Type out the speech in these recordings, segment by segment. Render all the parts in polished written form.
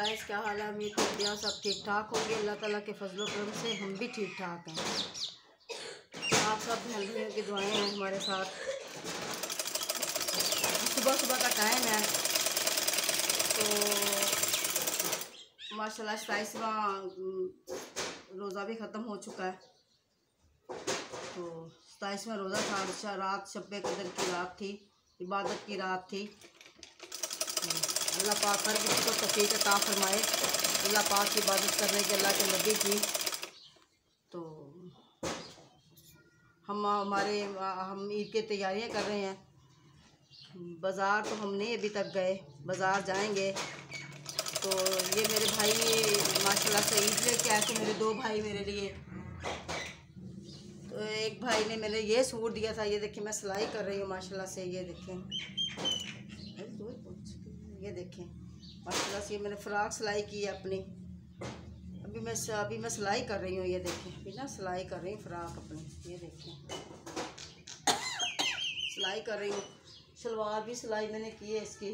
Guys, क्या हाल है? उम्मीद करती हूँ सब ठीक ठाक होगी। अल्लाह ताला के फजल करम से हम भी ठीक ठाक हैं। आप सब हेल्पियों की दुआएं हैं हमारे साथ। सुबह सुबह का टाइम है तो माशाल्लाह 27वां रोज़ा भी ख़त्म हो चुका है। तो 27वां रोज़ा था, रात शब कदर की रात थी, इबादत की रात थी। अल्लाह पाक हर किसी को तौफीक अता फरमाए। अल्लाह पाक की इबादत करने के अल्लाह के नबी की। तो हम ईद की तैयारियां कर रहे हैं। बाज़ार तो हम नहीं अभी तक गए, बाज़ार जाएंगे। तो ये मेरे भाई माशाल्लाह से ईद लेके आए थे, मेरे दो भाई मेरे लिए। तो एक भाई ने मेरे ये सूट दिया था, ये देखिए मैं सिलाई कर रही हूँ माशाल्लाह से। ये देखें, ये देखें माशाल्लाह से ये मैंने फ़्रॉक सिलाई की है अपनी। अभी मैं सिलाई कर रही हूँ। ये देखें, अभी ना सिलाई कर रही हूँ फ़्रॉक अपनी। ये देखें सिलाई कर रही हूँ। शलवार भी सिलाई मैंने की है इसकी,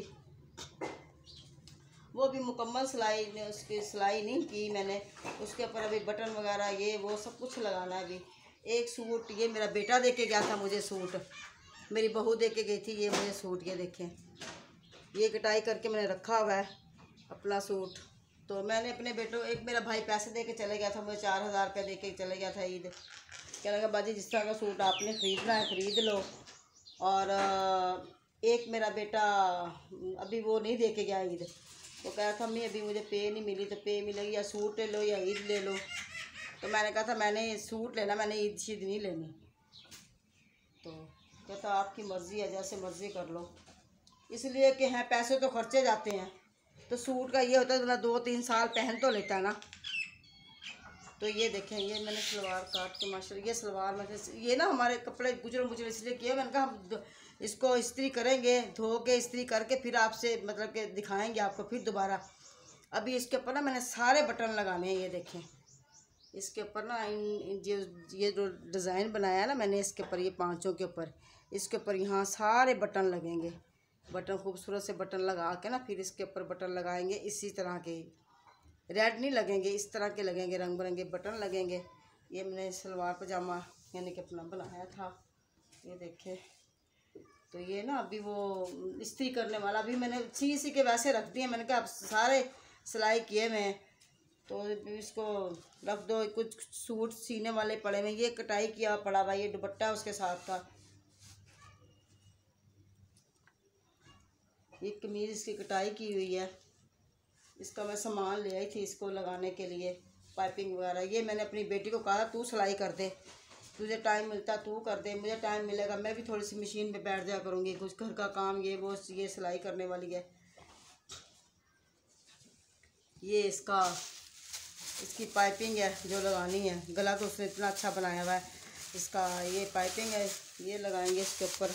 वो भी मुकम्मल सिलाई उसकी सिलाई नहीं की मैंने। उसके ऊपर अभी बटन वगैरह ये वो सब कुछ लगाना है अभी। एक सूट ये मेरा बेटा दे के गया था मुझे, सूट मेरी बहू दे के गई थी ये मुझे सूट। ये देखें, ये कटाई करके मैंने रखा हुआ है अपना सूट। तो मैंने अपने बेटों, एक मेरा भाई पैसे दे के चले गया था मुझे, 4000 रुपये दे के चले गया था ईद। कह लगा बाजी जिस तरह का सूट आपने ख़रीदना है ख़रीद लो। और एक मेरा बेटा अभी वो नहीं दे के गया ईद। तो कह रहा था अम्मी अभी मुझे पे नहीं मिली, तो पे मिलेगी या सूट ले लो या ईद ले लो। तो मैंने कहा था मैंने सूट लेना, मैंने ईद शीद नहीं लेनी। तो कहता आपकी मर्ज़ी है, जैसे मर्ज़ी कर लो। इसलिए कि हैं पैसे तो खर्चे जाते हैं। तो सूट का ये होता है तो 2-3 साल पहन तो लेता है ना। तो ये देखें, ये मैंने सलवार काट के माशाल्लाह, ये सलवार में ये ना हमारे कपड़े गुजर मुझे इसलिए किए। मैंने कहा हम इसको इस्त्री करेंगे, धो के इस्त्री करके फिर आपसे मतलब कि दिखाएंगे आपको फिर दोबारा। अभी इसके ऊपर ना मैंने सारे बटन लगाने हैं। ये देखें इसके ऊपर ना ये जो डिज़ाइन बनाया है ना मैंने इसके ऊपर, ये पांचों के ऊपर, इसके ऊपर यहाँ सारे बटन लगेंगे। बटन खूबसूरत से बटन लगा के ना फिर इसके ऊपर बटन लगाएंगे। इसी तरह के रेड नहीं लगेंगे, इस तरह के लगेंगे, रंग बिरंगे बटन लगेंगे। ये मैंने सलवार पजामा यानी कि अपना बनाया था। ये देखे, तो ये ना अभी वो इस्त्री करने वाला अभी मैंने सी के वैसे रख दिए। मैंने कहा अब सारे सिलाई किए मैं, तो इसको रख दो। कुछ सूट सीने वाले पड़े हुए, ये कटाई किया पड़ा हुआ, ये दुपट्टा उसके साथ था। ये कमीज़ इसकी कटाई की हुई है। इसका मैं सामान ले आई थी इसको लगाने के लिए, पाइपिंग वगैरह। ये मैंने अपनी बेटी को कहा तू सिलाई कर दे, तुझे टाइम मिलता तू कर दे, मुझे टाइम मिलेगा मैं भी थोड़ी सी मशीन पे बैठ जाया करूँगी, कुछ घर का काम ये वो। ये सिलाई करने वाली है। ये इसकी पाइपिंग है जो लगानी है। गला तो उसने इतना अच्छा बनाया हुआ है इसका। ये पाइपिंग है, ये लगाएंगे इसके ऊपर।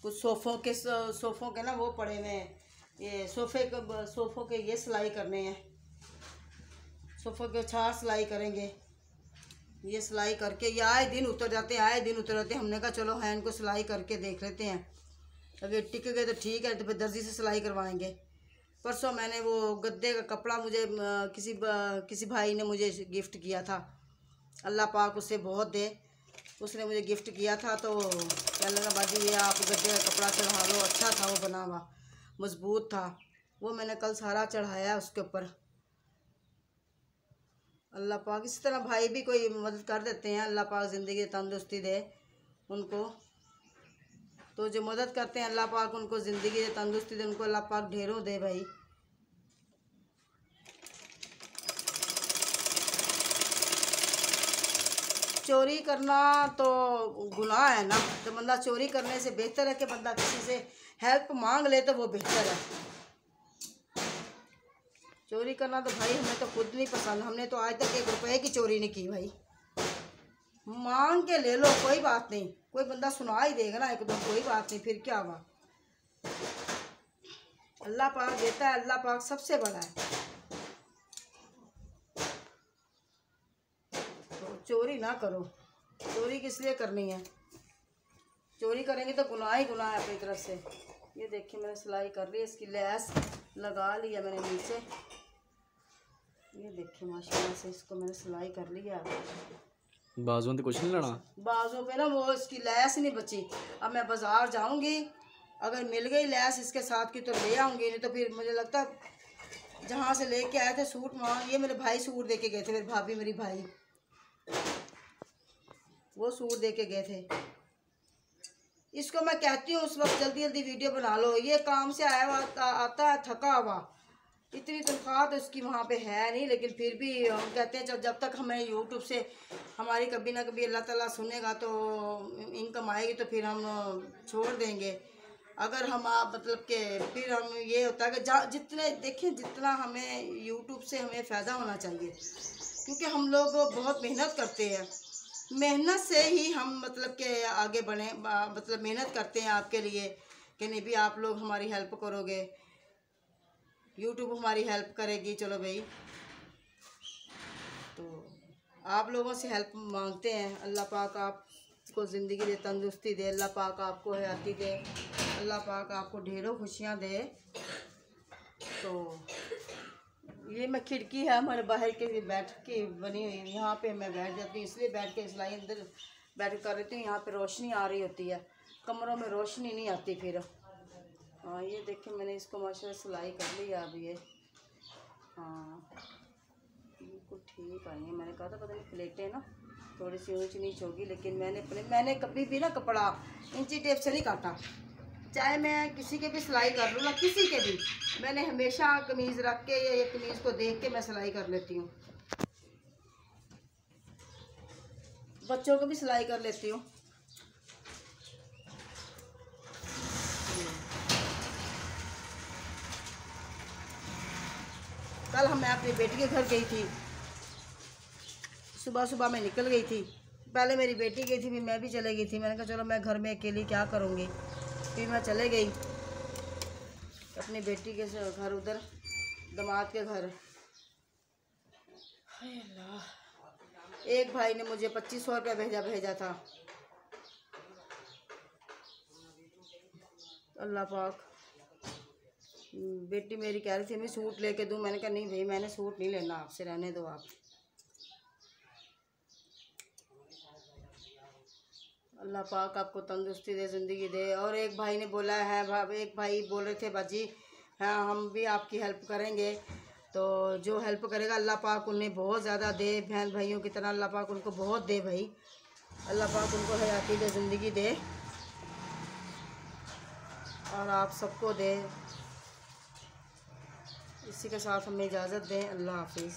कुछ सोफ़ों के ना वो पड़े हुए हैं, ये सोफ़ों के ये सिलाई करने हैं। सोफ़ों के 4 सिलाई करेंगे। ये सिलाई करके ये आए दिन उतर जाते हैं, हमने कहा चलो है इनको सिलाई करके देख लेते हैं। अगर टिक गए तो ठीक है, तो फिर दर्जी से सिलाई करवाएंगे। परसों मैंने वो गद्दे का कपड़ा मुझे किसी भाई ने मुझे गिफ्ट किया था, अल्लाह पाक उससे बहुत दे। उसने मुझे गिफ्ट किया था। तो क्या लगा बाजी ये आप गद्दे का कपड़ा चढ़ा लो, अच्छा था वो बना हुआ, मजबूत था। वो मैंने कल सारा चढ़ाया उसके ऊपर। अल्लाह पाक इसी तरह भाई भी कोई मदद कर देते हैं, अल्लाह पाक ज़िंदगी तंदुरुस्ती दे उनको। तो जो मदद करते हैं अल्लाह पाक उनको ज़िंदगी दे, तंदुरुस्ती दे, उनको अल्लाह पाक ढेरों दे भाई। चोरी करना तो गुनाह है ना, तो बंदा चोरी करने से बेहतर है कि बंदा किसी से हेल्प मांग ले, तो वो बेहतर है। चोरी करना तो भाई हमें तो खुद नहीं पसंद। हमने तो आज तक 1 रुपये की चोरी नहीं की भाई। मांग के ले लो कोई बात नहीं, कोई बंदा सुना ही देगा ना 1-2, कोई बात नहीं, फिर क्या हुआ। अल्लाह पाक देता है, अल्लाह पाक सबसे बड़ा है। तो चोरी ना करो। चोरी किस लिए करनी है? चोरी करेंगे तो गुनाह ही गुनाह है अपनी तरफ से। ये देखिए मैंने सिलाई कर ली इसकी लैस। लगा लिया मैंने नीचे। ये देखिए माशाल्लाह से इसको मैंने सिलाई कर लिया। बाजुओं पे कुछ नहीं लेना, बाजुओं पे ना वो इसकी लैस नहीं बची। अब मैं बाज़ार जाऊंगी, अगर मिल गई लैस इसके साथ की तो ले आऊंगी, नहीं तो फिर मुझे लगता जहाँ से लेके आए थे सूट वहाँ, ये मेरे भाई सूट दे के गए थे, मेरी भाभी मेरी भाई वो सूट दे के गए थे। इसको मैं कहती हूँ उस वक्त जल्दी जल्दी वीडियो बना लो, ये काम से आया हुआ आता है थका हुआ, इतनी तनख्वाह तो इसकी वहाँ पे है नहीं, लेकिन फिर भी हम कहते हैं जब तक हमें यूट्यूब से हमारी कभी ना कभी अल्लाह ताला सुनेगा तो इनकम आएगी तो फिर हम छोड़ देंगे। अगर हम मतलब कि फिर हम ये होता है कि जितने देखें जितना हमें यूट्यूब से हमें फ़ायदा होना चाहिए, क्योंकि हम लोग बहुत मेहनत करते हैं, मेहनत से ही हम मतलब के आगे बढ़े, मतलब मेहनत करते हैं आपके लिए कि नहीं भी आप लोग हमारी हेल्प करोगे, यूट्यूब हमारी हेल्प करेगी। चलो भाई, तो आप लोगों से हेल्प मांगते हैं। अल्लाह पाक आपको ज़िंदगी दे, तंदुरुस्ती दे, अल्लाह पाक आपको हयाती दे, अल्लाह पाक आपको ढेरों खुशियाँ दे। तो ये मैं खिड़की है हमारे बाहर के बैठ के बनी हुई, यहाँ पे मैं बैठ जाती हूँ, इसलिए बैठ के सिलाई अंदर बैठ कर रही हूँ। यहाँ पे रोशनी आ रही होती है, कमरों में रोशनी नहीं आती फिर। हाँ ये देखिए मैंने इसको माशाल्लाह सिलाई कर लिया अब ये। हाँ बिल्कुल ठीक आई है। मैंने कहा था पता नहीं प्लेटें ना थोड़ी सी ऊँच नीच होगी, लेकिन मैंने कभी भी ना कपड़ा इंची टेप से नहीं काटा, चाहे मैं किसी के भी सिलाई कर लूँ ना, किसी के भी, मैंने हमेशा कमीज़ रख के या ये कमीज़ को देख के मैं सिलाई कर लेती हूँ। बच्चों को भी सिलाई कर लेती हूँ। कल मैं अपनी बेटी के घर गई थी, सुबह सुबह मैं निकल गई थी, पहले मेरी बेटी गई थी फिर मैं भी चले गई थी। मैंने कहा चलो मैं घर में अकेली क्या करूँगी, फिर मैं चले गई अपनी बेटी के घर, उधर दामाद के घर। हाय अल्लाह, एक भाई ने मुझे 2500 रुपया भेजा था। अल्लाह पाक, बेटी मेरी कह रही थी मैं सूट लेके दूँ, मैंने कहा नहीं भाई मैंने सूट नहीं लेना आपसे, रहने दो आप। अल्लाह पाक आपको तंदुरुस्ती दे, ज़िंदगी दे। और एक भाई ने बोला है, एक भाई बोल रहे थे बाजी हाँ हम भी आपकी हेल्प करेंगे, तो जो हेल्प करेगा अल्लाह पाक उन्हें बहुत ज़्यादा दे, बहन भाइयों की तरह अल्लाह पाक उनको बहुत दे भाई, अल्लाह पाक उनको हयाती दे, ज़िंदगी दे और आप सबको दे। इसी के साथ हमें इजाज़त दें, अल्लाह हाफिज़।